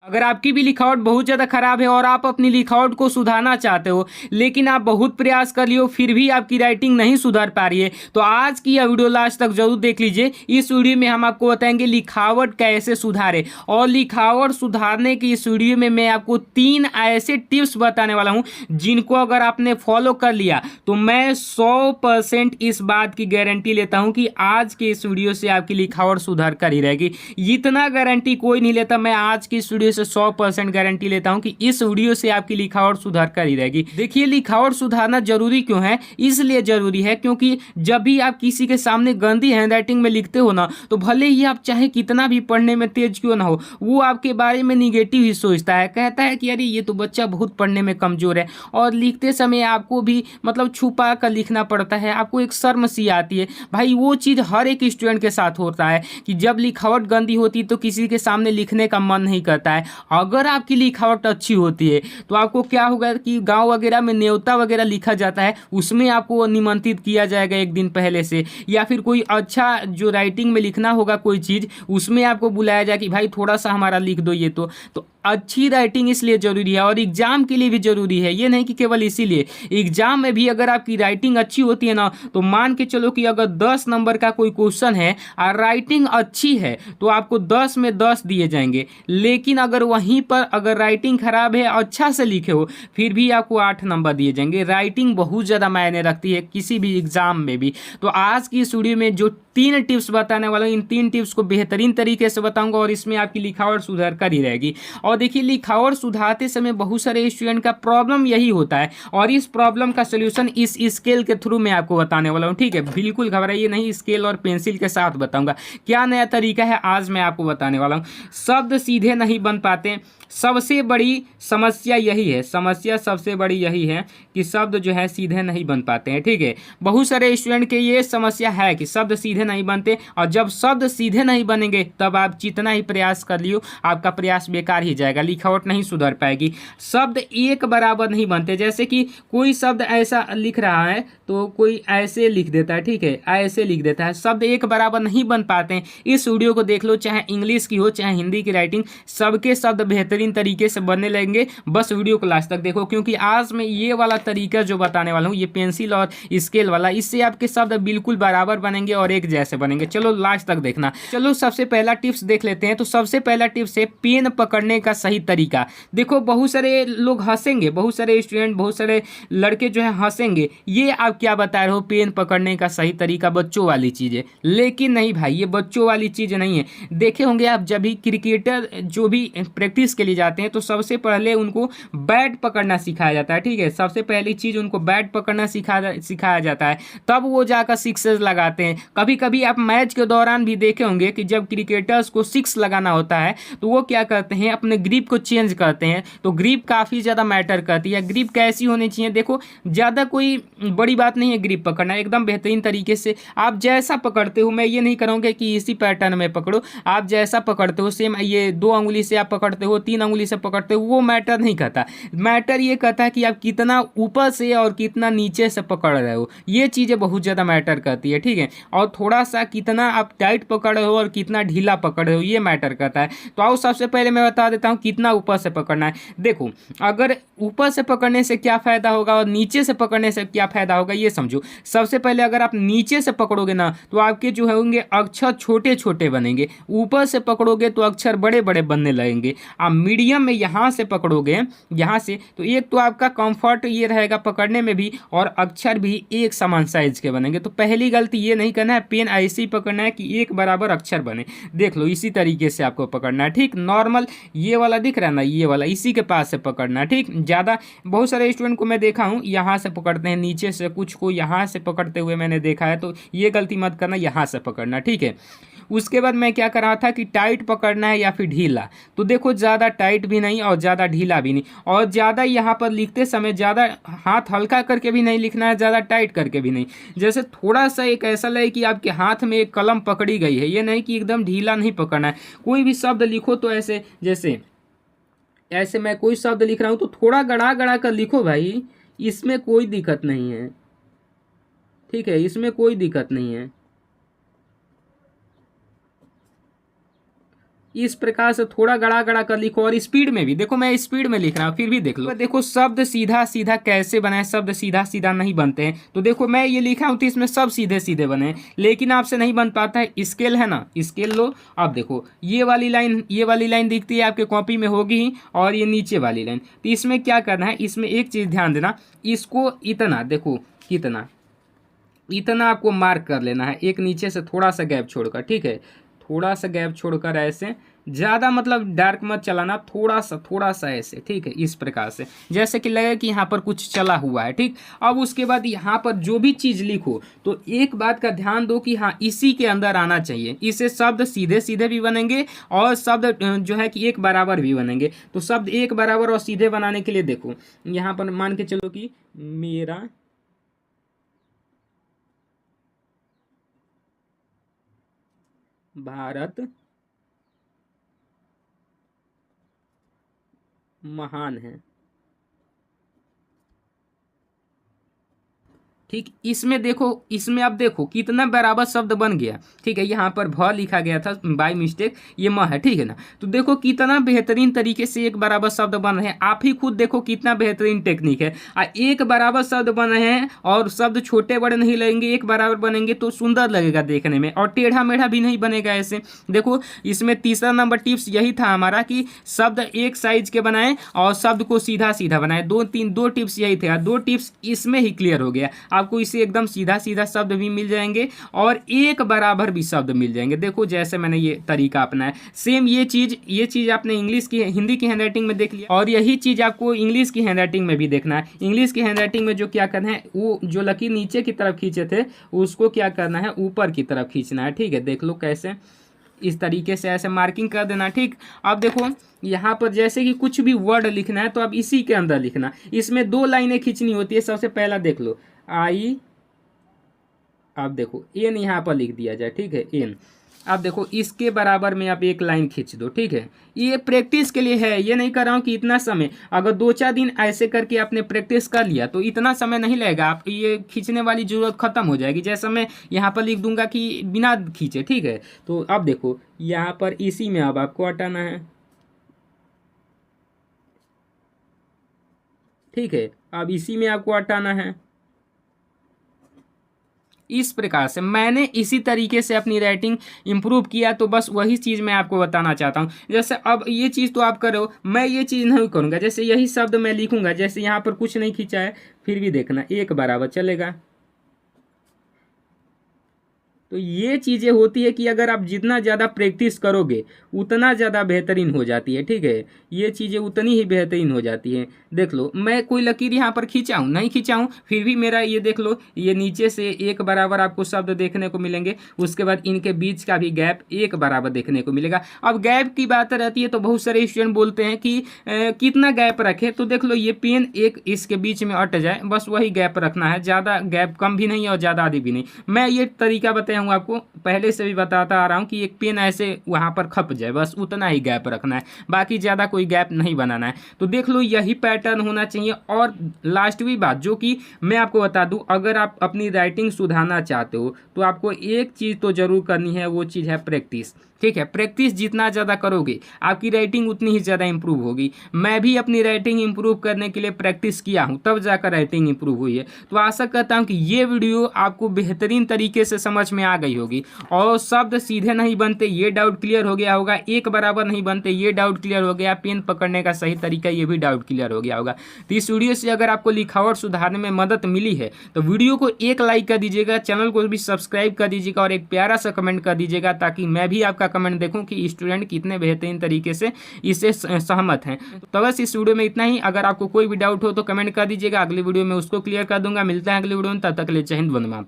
अगर आपकी भी लिखावट बहुत ज़्यादा खराब है और आप अपनी लिखावट को सुधारना चाहते हो, लेकिन आप बहुत प्रयास कर लियो फिर भी आपकी राइटिंग नहीं सुधर पा रही है, तो आज की यह वीडियो लास्ट तक जरूर देख लीजिए। इस वीडियो में हम आपको बताएंगे लिखावट कैसे सुधारे, और लिखावट सुधारने की इस वीडियो में मैं आपको 3 ऐसे टिप्स बताने वाला हूँ जिनको अगर आपने फॉलो कर लिया तो मैं 100% इस बात की गारंटी लेता हूँ कि आज के इस वीडियो से आपकी लिखावट सुधर कर ही रहेगी। इतना गारंटी कोई नहीं लेता, मैं आज की इस वीडियो से 100% गारंटी लेता हूं कि इस वीडियो से आपकी लिखावट सुधार कर ही रहेगी। देखिए, लिखावट सुधारना जरूरी क्यों है? इसलिए जरूरी है क्योंकि जब भी आप किसी के सामने गंदी हैंडराइटिंग में लिखते हो ना, तो भले ही आप चाहे कितना भी पढ़ने में तेज क्यों ना हो, वो आपके बारे में निगेटिव ही सोचता है, कहता है कि अरे ये तो बच्चा बहुत पढ़ने में कमजोर है। और लिखते समय आपको भी मतलब छुपा कर लिखना पड़ता है, आपको एक शर्म सी आती है। भाई वो चीज़ हर एक स्टूडेंट के साथ होता है कि जब लिखावट गंदी होती है तो किसी के सामने लिखने का मन नहीं करता है। अगर आपकी लिखावट अच्छी होती है तो आपको क्या होगा कि गांव वगैरह में न्योता वगैरह लिखा जाता है, उसमें आपको निमंत्रित किया जाएगा एक दिन पहले से, या फिर कोई अच्छा जो राइटिंग में लिखना होगा कोई चीज़, उसमें आपको बुलाया जाए कि भाई थोड़ा सा हमारा लिख दो ये तो अच्छी राइटिंग इसलिए ज़रूरी है और एग्ज़ाम के लिए भी ज़रूरी है। ये नहीं कि केवल इसीलिए, एग्ज़ाम में भी अगर आपकी राइटिंग अच्छी होती है ना, तो मान के चलो कि अगर 10 नंबर का कोई क्वेश्चन है और राइटिंग अच्छी है तो आपको 10 में 10 दिए जाएंगे। लेकिन अगर वहीं पर अगर राइटिंग खराब है, अच्छा से लिखे हो, फिर भी आपको 8 नंबर दिए जाएंगे। राइटिंग बहुत ज़्यादा मायने रखती है किसी भी एग्ज़ाम में भी। तो आज की इस वीडियो में जो 3 टिप्स बताने वाला हूँ, इन 3 टिप्स को बेहतरीन तरीके से बताऊंगा और इसमें आपकी लिखावट सुधर कर ही रहेगी। और देखिए, लिखावट सुधारते समय बहुत सारे स्टूडेंट का प्रॉब्लम यही होता है, और इस प्रॉब्लम का सोल्यूशन इस स्केल के थ्रू मैं आपको बताने वाला हूँ। ठीक है, बिल्कुल घबराइए नहीं, स्केल और पेंसिल के साथ बताऊंगा। क्या नया तरीका है आज मैं आपको बताने वाला हूँ। शब्द सीधे नहीं बन पाते, सबसे बड़ी समस्या यही है, समस्या सबसे बड़ी यही है कि शब्द जो है सीधे नहीं बन पाते हैं। ठीक है, बहुत सारे स्टूडेंट के ये समस्या है कि शब्द सीधे नहीं बनते, और जब शब्द सीधे नहीं बनेंगे तब आप जितना ही प्रयास कर लियो आपका प्रयास बेकार ही जाएगा, लिखावट नहीं सुधर पाएगी। शब्द एक बराबर नहीं बनते, जैसे कि कोई शब्द ऐसा लिख रहा है तो कोई ऐसे लिख देता है, ठीक है, ऐसे लिख देता है, शब्द एक बराबर नहीं बन पाते हैं। इस वीडियो को देख लो, चाहे इंग्लिश की हो चाहे हिंदी की राइटिंग, सबके शब्द बेहतरीन तरीके से बनने लगेंगे। बस वीडियो को लास्ट तक देखो, क्योंकि आज मैं ये वाला तरीका जो बताने वाला हूँ, ये पेंसिल और स्केल वाला, इससे आपके शब्द बिल्कुल बराबर बनेंगे और एक जैसे बनेंगे। चलो लास्ट तक देखना। चलो सबसे पहला टिप्स देख लेते हैं। तो सबसे पहला टिप्स है पेन पकड़ने का सही तरीका। देखो, बहुत सारे लोग हंसेंगे, बहुत सारे स्टूडेंट, बहुत सारे लड़के जो है हंसेंगे, ये आप क्या बता रहे हो पेन पकड़ने का सही तरीका बच्चों वाली चीज़ है। लेकिन नहीं भाई, ये बच्चों वाली चीज़ नहीं है। देखे होंगे आप, जब भी क्रिकेटर जो भी प्रैक्टिस के लिए जाते हैं तो सबसे पहले उनको बैट पकड़ना सिखाया जाता है। ठीक है, सबसे पहली चीज़ उनको बैट पकड़ना सिखाया जाता है, तब वो जाकर सिक्सेस लगाते हैं। कभी कभी आप मैच के दौरान भी देखे होंगे कि जब क्रिकेटर्स को सिक्स लगाना होता है तो वो क्या करते हैं, अपने ग्रिप को चेंज करते हैं। तो ग्रिप काफ़ी ज़्यादा मैटर करती है। ग्रिप कैसी होनी चाहिए? देखो, ज़्यादा कोई बड़ी बात नहीं है ग्रिप पकड़ना, एकदम बेहतरीन तरीके से आप जैसा पकड़ते हो, मैं ये नहीं करूँगा कि इसी पैटर्न में पकड़ो, आप जैसा पकड़ते हो सेम, ये 2 अंगुली से आप पकड़ते हो, 3 अंगुली से पकड़ते हो, वो मैटर नहीं करता। मैटर ये करता है कि आप कितना ऊपर से और कितना नीचे से पकड़ रहे हो, ये चीज़ें बहुत ज़्यादा मैटर करती है। ठीक है, और थोड़ा सा कितना आप टाइट पकड़ रहे हो और कितना ढीला पकड़ रहे हो, ये मैटर करता है। तो आओ सबसे पहले मैं बता देता हूँ कितना ऊपर से पकड़ना है। देखो, अगर ऊपर से पकड़ने से क्या फ़ायदा होगा और नीचे से पकड़ने से क्या फ़ायदा होगा, ये समझो। सबसे पहले अगर आप नीचे से पकड़ोगे ना तो आपके जो होंगे अक्षर छोटे छोटे बनेंगे, ऊपर से पकड़ोगे तो अक्षर बड़े बड़े बनने लगेंगे। आप मीडियम में यहाँ से पकड़ोगे, यहाँ से, तो एक तो आपका कंफर्ट ये रहेगा पकड़ने में भी, और अक्षर भी एक समान साइज के बनेंगे। तो पहली गलती ये नहीं करना है, पेन ऐसे ही पकड़ना है कि एक बराबर अक्षर बने। देख लो, इसी तरीके से आपको पकड़ना है। ठीक, नॉर्मल ये वाला दिख रहा है ना, ये वाला इसी के पास से पकड़ना है। ठीक, ज़्यादा बहुत सारे स्टूडेंट को मैं देखा हूँ यहाँ से पकड़ते हैं नीचे से, कुछ को यहाँ से पकड़ते हुए मैंने देखा है, तो ये गलती मत करना, यहाँ से पकड़ना। ठीक है, उसके बाद मैं क्या कर रहा था कि टाइट पकड़ना है या फिर ढीला। तो देखो, ज़्यादा टाइट भी नहीं और ज़्यादा ढीला भी नहीं, और ज़्यादा यहाँ पर लिखते समय ज़्यादा हाथ हल्का करके भी नहीं लिखना है, ज़्यादा टाइट करके भी नहीं। जैसे थोड़ा सा एक ऐसा लगे कि आपके हाथ में एक कलम पकड़ी गई है, ये नहीं कि एकदम ढीला नहीं पकड़ना है। कोई भी शब्द लिखो तो ऐसे, जैसे ऐसे मैं कोई शब्द लिख रहा हूँ तो थोड़ा गड़ा गड़ा कर लिखो भाई, इसमें कोई दिक्कत नहीं है। ठीक है, इसमें कोई दिक्कत नहीं है। इस प्रकार से थोड़ा गड़ा गड़ा कर लिखो, और स्पीड में भी देखो, मैं स्पीड में लिख रहा हूँ फिर भी देख लो। देखो शब्द सीधा सीधा कैसे बनाए, शब्द सीधा सीधा नहीं बनते हैं। तो देखो मैं ये लिखा हूँ तो इसमें सब सीधे सीधे बने हैं, लेकिन आपसे नहीं बन पाता है। स्केल है ना, स्केल लो। अब देखो ये वाली लाइन दिखती है आपके कॉपी में होगी ही, और ये नीचे वाली लाइन। तो इसमें क्या करना है, इसमें एक चीज़ ध्यान देना, इसको इतना देखो, कितना इतना आपको मार्क कर लेना है, एक नीचे से थोड़ा सा गैप छोड़कर, ठीक है, थोड़ा सा गैप छोड़कर ऐसे, ज़्यादा मतलब डार्क मत चलाना, थोड़ा सा ऐसे, ठीक है, इस प्रकार से, जैसे कि लगे कि यहाँ पर कुछ चला हुआ है, ठीक। अब उसके बाद यहाँ पर जो भी चीज़ लिखो तो एक बात का ध्यान दो कि हाँ इसी के अंदर आना चाहिए, इससे शब्द सीधे सीधे भी बनेंगे और शब्द जो है कि एक बराबर भी बनेंगे। तो शब्द एक बराबर और सीधे बनाने के लिए देखो, यहाँ पर मान के चलो कि मेरा भारत महान है, ठीक। इसमें देखो, इसमें अब देखो कितना बराबर शब्द बन गया, ठीक है। यहाँ पर भ लिखा गया था बाय मिस्टेक, ये म है, ठीक है ना। तो देखो कितना बेहतरीन तरीके से एक बराबर शब्द बन रहे हैं, आप ही खुद देखो कितना बेहतरीन टेक्निक है। एक बराबर शब्द बन रहे हैं और शब्द छोटे बड़े नहीं लगेंगे, एक बराबर बनेंगे तो सुंदर लगेगा देखने में, और टेढ़ा मेढ़ा भी नहीं बनेगा ऐसे। देखो इसमें तीसरा नंबर टिप्स यही था हमारा कि शब्द एक साइज के बनाएं और शब्द को सीधा सीधा बनाएं। दो टिप्स यही थे, दो टिप्स इसमें ही क्लियर हो गया। आपको इसे एकदम सीधा सीधा शब्द भी मिल जाएंगे और एक बराबर भी शब्द मिल जाएंगे। देखो जैसे मैंने ये तरीका अपनाया, सेम ये चीज़ आपने इंग्लिश की हिंदी की हैंडराइटिंग में देख लिया, और यही चीज़ आपको इंग्लिश की हैंडराइटिंग में भी देखना है। इंग्लिश की हैंडराइटिंग में जो क्या करना है, वो जो लकीर नीचे की तरफ खींचे थे उसको क्या करना है, ऊपर की तरफ खींचना है, ठीक है। देख लो कैसे, इस तरीके से ऐसे मार्किंग कर देना, ठीक। अब देखो यहाँ पर जैसे कि कुछ भी वर्ड लिखना है तो अब इसी के अंदर लिखना, इसमें दो लाइनें खींचनी होती है। सबसे पहला देख लो आई, अब देखो एन यहाँ पर लिख दिया जाए, ठीक है, एन। अब देखो इसके बराबर में आप एक लाइन खींच दो, ठीक है। ये प्रैक्टिस के लिए है, ये नहीं कर रहा हूँ कि इतना समय, अगर 2-4 दिन ऐसे करके आपने प्रैक्टिस कर लिया तो इतना समय नहीं लगेगा, आप ये खींचने वाली ज़रूरत खत्म हो जाएगी। जैसा मैं यहाँ पर लिख दूंगा कि बिना खींचे, ठीक है। तो अब देखो यहाँ पर इसी में अब आपको हटाना है, ठीक है। अब इसी में आपको हटाना है। इस प्रकार से मैंने इसी तरीके से अपनी राइटिंग इम्प्रूव किया, तो बस वही चीज़ मैं आपको बताना चाहता हूँ। जैसे अब ये चीज़ तो आप करो, मैं ये चीज़ नहीं करूँगा। जैसे यही शब्द मैं लिखूँगा, जैसे यहाँ पर कुछ नहीं खींचा है, फिर भी देखना एक बराबर चलेगा। तो ये चीज़ें होती है कि अगर आप जितना ज़्यादा प्रैक्टिस करोगे उतना ज़्यादा बेहतरीन हो जाती है, ठीक है। ये चीज़ें उतनी ही बेहतरीन हो जाती हैं। देख लो मैं कोई लकीर यहाँ पर खींचा हूँ, नहीं खींचा हूँ, फिर भी मेरा ये देख लो, ये नीचे से एक बराबर आपको शब्द देखने को मिलेंगे। उसके बाद इनके बीच का भी गैप एक बराबर देखने को मिलेगा। अब गैप की बात रहती है तो बहुत सारे स्टूडेंट बोलते हैं कि कितना गैप रखे, तो देख लो ये पेन एक इसके बीच में अट जाए, बस वही गैप रखना है। ज़्यादा गैप कम भी नहीं और ज़्यादा आधी भी नहीं। मैं ये तरीका बताया हूँ आपको, पहले से भी बताता आ रहा हूँ कि एक पेन ऐसे वहाँ पर खप जाए, बस उतना ही गैप रखना है, बाकी ज़्यादा कोई गैप नहीं बनाना है। तो देख लो यही पैटर्न होना चाहिए। और लास्टवी बात जो कि मैं आपको बता दूँ, अगर आप अपनी राइटिंग सुधारना चाहते हो तो आपको एक चीज़ तो ज़रूर करनी है, वो चीज़ है प्रैक्टिस, ठीक है। प्रैक्टिस जितना ज़्यादा करोगे आपकी राइटिंग उतनी ही ज़्यादा इंप्रूव होगी। मैं भी अपनी राइटिंग इंप्रूव करने के लिए प्रैक्टिस किया हूँ, तब जाकर राइटिंग इंप्रूव हुई है। तो आशा करता हूँ कि ये वीडियो आपको बेहतरीन तरीके से समझ में आ गई होगी, और शब्द सीधे नहीं बनते ये डाउट क्लियर हो गया होगा, एक बराबर नहीं बनते ये डाउट क्लियर हो गया, पेन पकड़ने का सही तरीका ये भी डाउट क्लियर हो गया होगा। तो इस वीडियो से अगर आपको लिखावट सुधारने में मदद मिली है तो वीडियो को एक लाइक कर दीजिएगा, चैनल को भी सब्सक्राइब कर दीजिएगा और एक प्यारा सा कमेंट कर दीजिएगा, ताकि मैं भी आपका कमेंट देखूं कि स्टूडेंट कितने बेहतरीन तरीके से इससे सहमत हैं। तो बस इस वीडियो में इतना ही। अगर आपको कोई भी डाउट हो तो कमेंट कर दीजिएगा, अगली वीडियो में उसको क्लियर कर दूंगा। मिलता है अगली वीडियो में, तब तक के लिए जय हिंद, वंदे मातरम।